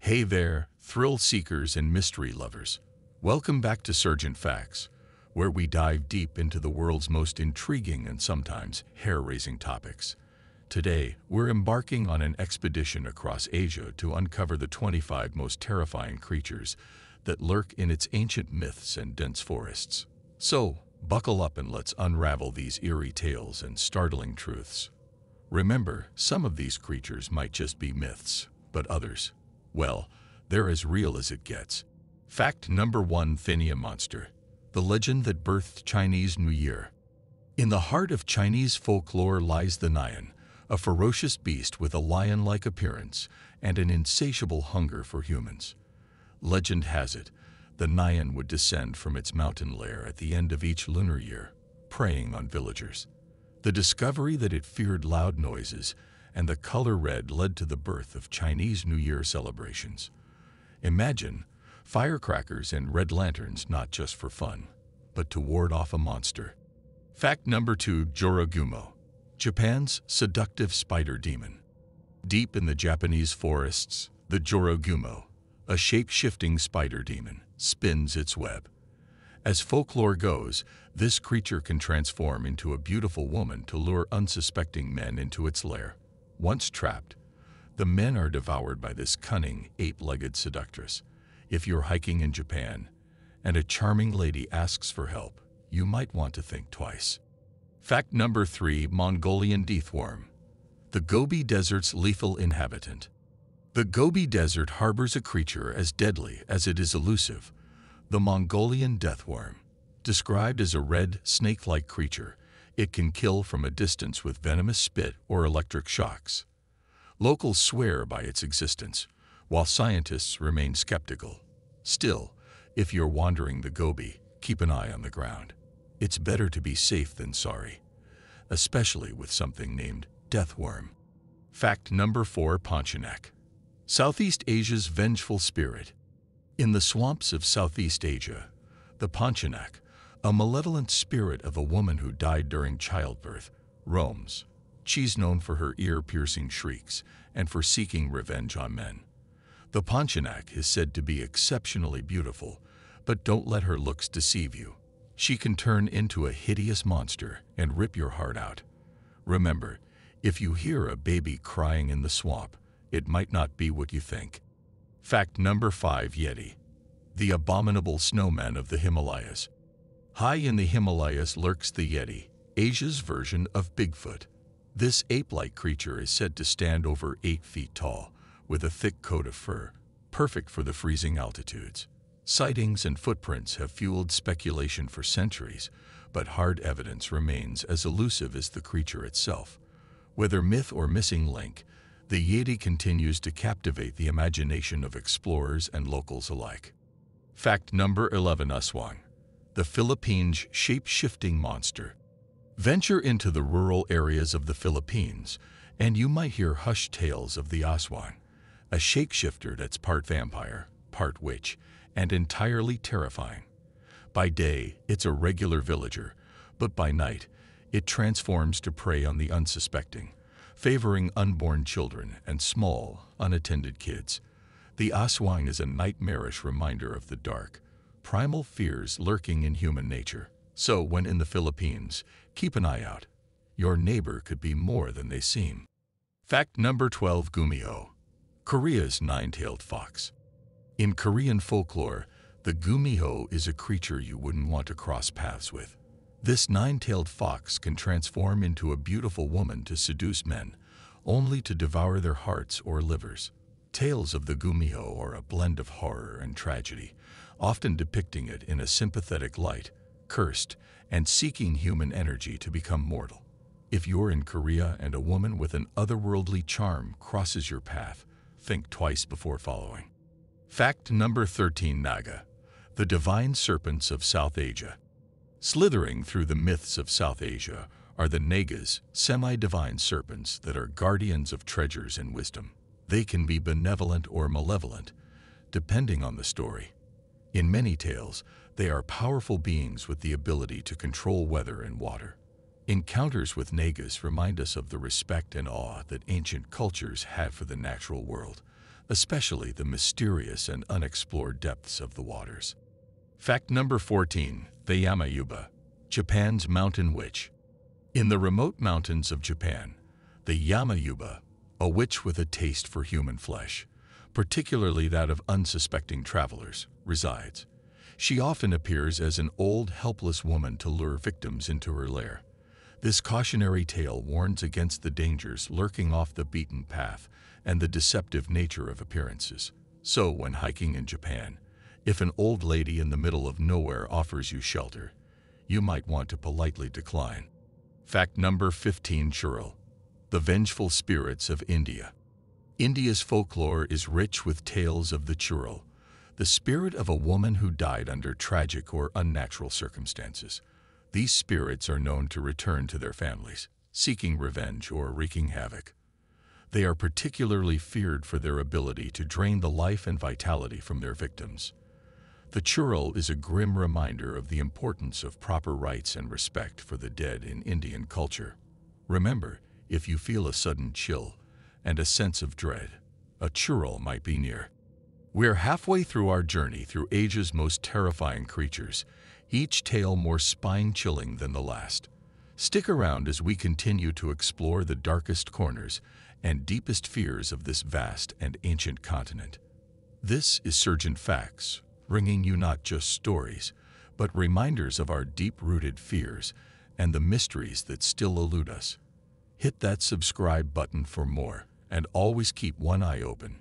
Hey there, thrill seekers and mystery lovers. Welcome back to Surgeon Facts, where we dive deep into the world's most intriguing and sometimes hair-raising topics. Today, we're embarking on an expedition across Asia to uncover the 25 most terrifying creatures that lurk in its ancient myths and dense forests. So, buckle up and let's unravel these eerie tales and startling truths. Remember, some of these creatures might just be myths, but others, well, they're as real as it gets. Fact number 1: Nian monster, the legend that birthed Chinese New Year. In the heart of Chinese folklore lies the Nian, a ferocious beast with a lion-like appearance and an insatiable hunger for humans. Legend has it, the Nian would descend from its mountain lair at the end of each lunar year, preying on villagers. The discovery that it feared loud noises and the color red led to the birth of Chinese New Year celebrations. Imagine firecrackers and red lanterns not just for fun, but to ward off a monster. Fact number 2: Jorogumo, Japan's seductive spider demon. Deep in the Japanese forests, the Jorogumo, a shape-shifting spider demon, spins its web. As folklore goes, this creature can transform into a beautiful woman to lure unsuspecting men into its lair. Once trapped, the men are devoured by this cunning, eight-legged seductress. If you're hiking in Japan and a charming lady asks for help, you might want to think twice. Fact number 3: Mongolian deathworm, the Gobi Desert's lethal inhabitant. The Gobi Desert harbors a creature as deadly as it is elusive, the Mongolian deathworm. Described as a red, snake-like creature, it can kill from a distance with venomous spit or electric shocks. Locals swear by its existence, while scientists remain skeptical. Still, if you're wandering the Gobi, keep an eye on the ground. It's better to be safe than sorry, especially with something named deathworm. Fact number 4: Ponac, Southeast Asia's vengeful spirit. In the swamps of Southeast Asia, the Ponac, a malevolent spirit of a woman who died during childbirth, roams. She's known for her ear-piercing shrieks and for seeking revenge on men. The Ponac is said to be exceptionally beautiful, but don't let her looks deceive you. She can turn into a hideous monster and rip your heart out. Remember, if you hear a baby crying in the swamp, it might not be what you think. Fact number 5: Yeti, the abominable snowman of the Himalayas. High in the Himalayas lurks the Yeti, Asia's version of Bigfoot. This ape-like creature is said to stand over 8 feet tall, with a thick coat of fur, perfect for the freezing altitudes. Sightings and footprints have fueled speculation for centuries, but hard evidence remains as elusive as the creature itself. Whether myth or missing link, the Yeti continues to captivate the imagination of explorers and locals alike. Fact number 11: Aswang, the Philippines' shape-shifting monster. Venture into the rural areas of the Philippines, and you might hear hushed tales of the Aswang, a shapeshifter that's part vampire, part witch, and entirely terrifying. By day, it's a regular villager, but by night, it transforms to prey on the unsuspecting, favoring unborn children and small, unattended kids. The Aswang is a nightmarish reminder of the dark, primal fears lurking in human nature. So when in the Philippines, keep an eye out. Your neighbor could be more than they seem. Fact number 12: Gumiho, Korea's nine-tailed fox. In Korean folklore, the Gumiho is a creature you wouldn't want to cross paths with. This nine-tailed fox can transform into a beautiful woman to seduce men, only to devour their hearts or livers. Tales of the Gumiho are a blend of horror and tragedy, often depicting it in a sympathetic light, cursed, and seeking human energy to become mortal. If you're in Korea and a woman with an otherworldly charm crosses your path, think twice before following. Fact number 13: Naga, the divine serpents of South Asia. Slithering through the myths of South Asia are the Nagas, semi-divine serpents that are guardians of treasures and wisdom. They can be benevolent or malevolent, depending on the story. In many tales, they are powerful beings with the ability to control weather and water. Encounters with Nagas remind us of the respect and awe that ancient cultures had for the natural world. especially the mysterious and unexplored depths of the waters. Fact number 14, the Yamayuba, Japan's mountain witch. In the remote mountains of Japan, the Yamayuba, a witch with a taste for human flesh, particularly that of unsuspecting travelers, resides. She often appears as an old, helpless woman to lure victims into her lair. This cautionary tale warns against the dangers lurking off the beaten path and the deceptive nature of appearances. So, when hiking in Japan, if an old lady in the middle of nowhere offers you shelter, you might want to politely decline. Fact number 15, Churel, the vengeful spirits of India. India's folklore is rich with tales of the Churel, the spirit of a woman who died under tragic or unnatural circumstances. These spirits are known to return to their families, seeking revenge or wreaking havoc. They are particularly feared for their ability to drain the life and vitality from their victims. The Churel is a grim reminder of the importance of proper rites and respect for the dead in Indian culture. Remember, if you feel a sudden chill and a sense of dread, a Churel might be near. We're halfway through our journey through Asia's most terrifying creatures, each tale more spine-chilling than the last. Stick around as we continue to explore the darkest corners and deepest fears of this vast and ancient continent. This is Surgeon Facts, bringing you not just stories, but reminders of our deep-rooted fears and the mysteries that still elude us. Hit that subscribe button for more, and always keep one eye open.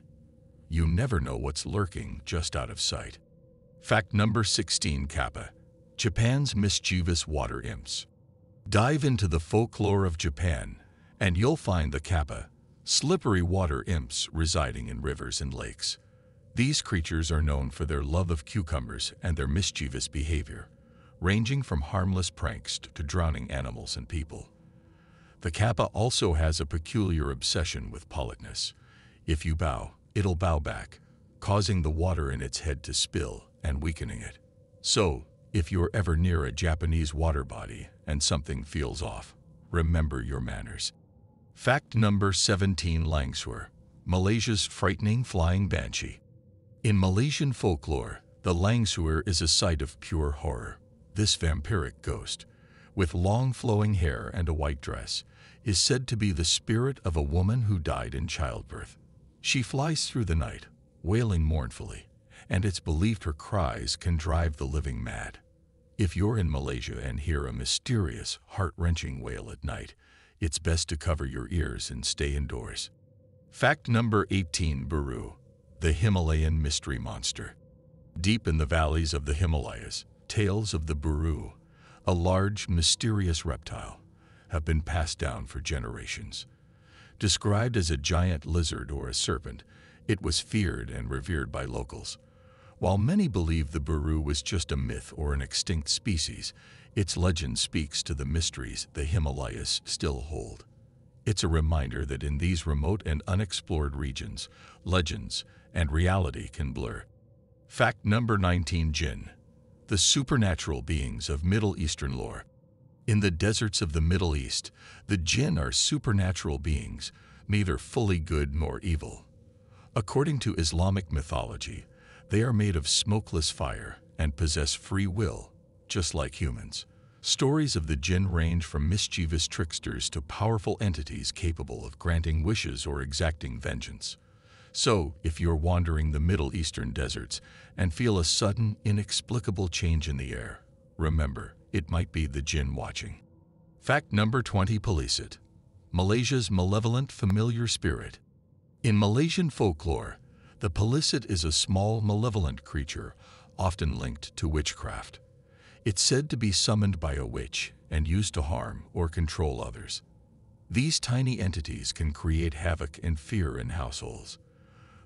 You never know what's lurking just out of sight. Fact number 16, Kappa, Japan's mischievous water imps. Dive into the folklore of Japan, and you'll find the Kappa, slippery water imps residing in rivers and lakes. These creatures are known for their love of cucumbers and their mischievous behavior, ranging from harmless pranks to drowning animals and people. The Kappa also has a peculiar obsession with politeness. If you bow, it'll bow back, causing the water in its head to spill and weakening it. So, if you're ever near a Japanese water body and something feels off, remember your manners. Fact number 17, Langsuir, Malaysia's frightening flying banshee. In Malaysian folklore, the Langsuir is a sight of pure horror. This vampiric ghost, with long flowing hair and a white dress, is said to be the spirit of a woman who died in childbirth. She flies through the night, wailing mournfully, and it's believed her cries can drive the living mad. If you're in Malaysia and hear a mysterious, heart-wrenching wail at night, it's best to cover your ears and stay indoors. Fact number 18, Buru, the Himalayan mystery monster. Deep in the valleys of the Himalayas, tales of the Buru, a large, mysterious reptile, have been passed down for generations. Described as a giant lizard or a serpent, it was feared and revered by locals. While many believe the Buru was just a myth or an extinct species, its legend speaks to the mysteries the Himalayas still hold. It's a reminder that in these remote and unexplored regions, legends and reality can blur. Fact number 19, Jinn, the supernatural beings of Middle Eastern lore. In the deserts of the Middle East, the Jinn are supernatural beings, neither fully good nor evil. According to Islamic mythology, they are made of smokeless fire and possess free will, just like humans. Stories of the Jinn range from mischievous tricksters to powerful entities capable of granting wishes or exacting vengeance. So, if you're wandering the Middle Eastern deserts and feel a sudden, inexplicable change in the air, remember, it might be the Jinn watching. Fact number 20, Pelisit, Malaysia's malevolent familiar spirit. In Malaysian folklore, the Pelisit is a small, malevolent creature, often linked to witchcraft. It's said to be summoned by a witch and used to harm or control others. These tiny entities can create havoc and fear in households.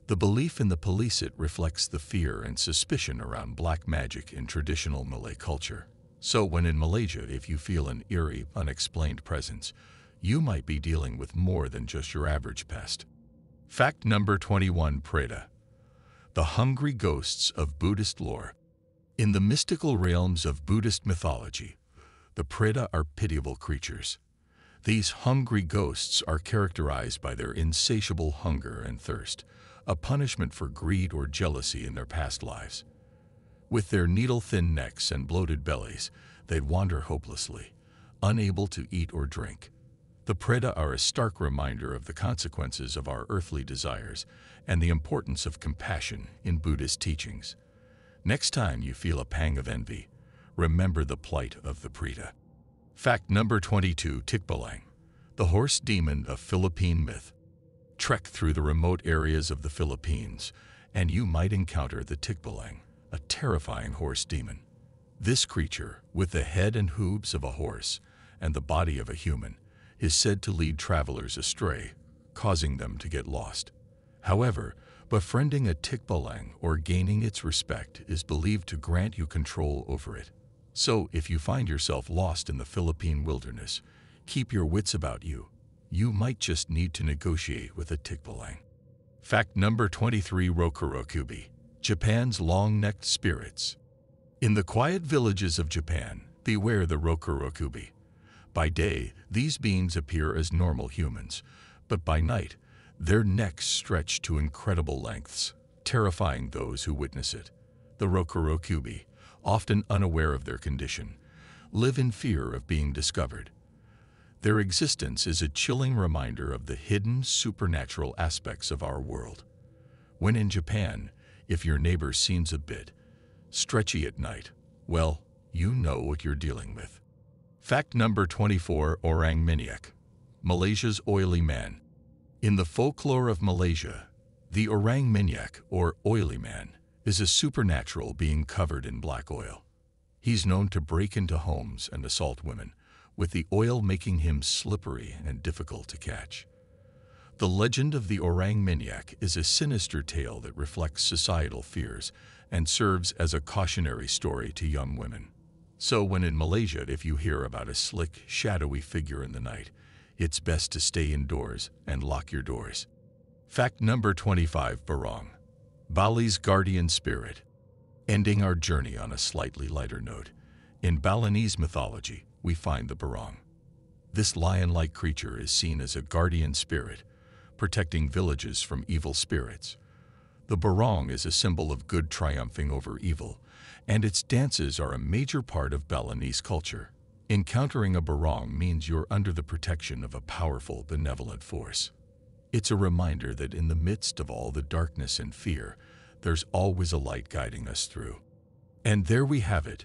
The belief in the Pelisit reflects the fear and suspicion around black magic in traditional Malay culture. So when in Malaysia, if you feel an eerie, unexplained presence, you might be dealing with more than just your average pest. Fact number 21, Preda, the hungry ghosts of Buddhist lore. In the mystical realms of Buddhist mythology, the Preda are pitiable creatures. These hungry ghosts are characterized by their insatiable hunger and thirst, a punishment for greed or jealousy in their past lives. With their needle-thin necks and bloated bellies, they'd wander hopelessly, unable to eat or drink. The Preda are a stark reminder of the consequences of our earthly desires and the importance of compassion in Buddhist teachings. Next time you feel a pang of envy, remember the plight of the Preda. Fact number 22, Tikbalang, the horse demon of Philippine myth. Trek through the remote areas of the Philippines, and you might encounter the Tikbalang, a terrifying horse demon. This creature, with the head and hooves of a horse and the body of a human, is said to lead travelers astray, causing them to get lost. However, befriending a Tikbalang or gaining its respect is believed to grant you control over it. So, if you find yourself lost in the Philippine wilderness, keep your wits about you. You might just need to negotiate with a Tikbalang. Fact number 23, Rokurokubi, Japan's long-necked spirits. In the quiet villages of Japan, beware the Rokurokubi. By day, these beings appear as normal humans, but by night, their necks stretch to incredible lengths, terrifying those who witness it. The Rokurokubi, often unaware of their condition, live in fear of being discovered. Their existence is a chilling reminder of the hidden supernatural aspects of our world. When in Japan, if your neighbor seems a bit stretchy at night, well, you know what you're dealing with. Fact number 24, Orang Minyak, Malaysia's oily man. In the folklore of Malaysia, the Orang Minyak, or oily man, is a supernatural being covered in black oil. He's known to break into homes and assault women, with the oil making him slippery and difficult to catch. The legend of the Orang Minyak is a sinister tale that reflects societal fears and serves as a cautionary story to young women. So when in Malaysia, if you hear about a slick, shadowy figure in the night, it's best to stay indoors and lock your doors. Fact number 25, Barong, Bali's guardian spirit. Ending our journey on a slightly lighter note, in Balinese mythology, we find the Barong. This lion-like creature is seen as a guardian spirit, protecting villages from evil spirits. The Barong is a symbol of good triumphing over evil, and its dances are a major part of Balinese culture. Encountering a Barong means you're under the protection of a powerful, benevolent force. It's a reminder that in the midst of all the darkness and fear, there's always a light guiding us through. And there we have it,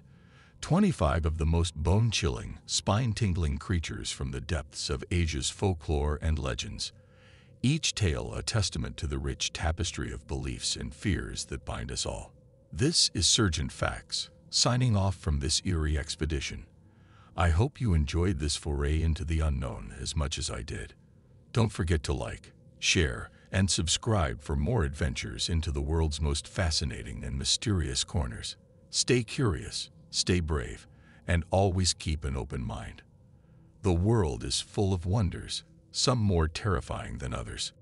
25 of the most bone-chilling, spine-tingling creatures from the depths of Asia's folklore and legends. Each tale a testament to the rich tapestry of beliefs and fears that bind us all. This is Surgeon Facts, signing off from this eerie expedition. I hope you enjoyed this foray into the unknown as much as I did. Don't forget to like, share, and subscribe for more adventures into the world's most fascinating and mysterious corners. Stay curious, stay brave, and always keep an open mind. The world is full of wonders, some more terrifying than others.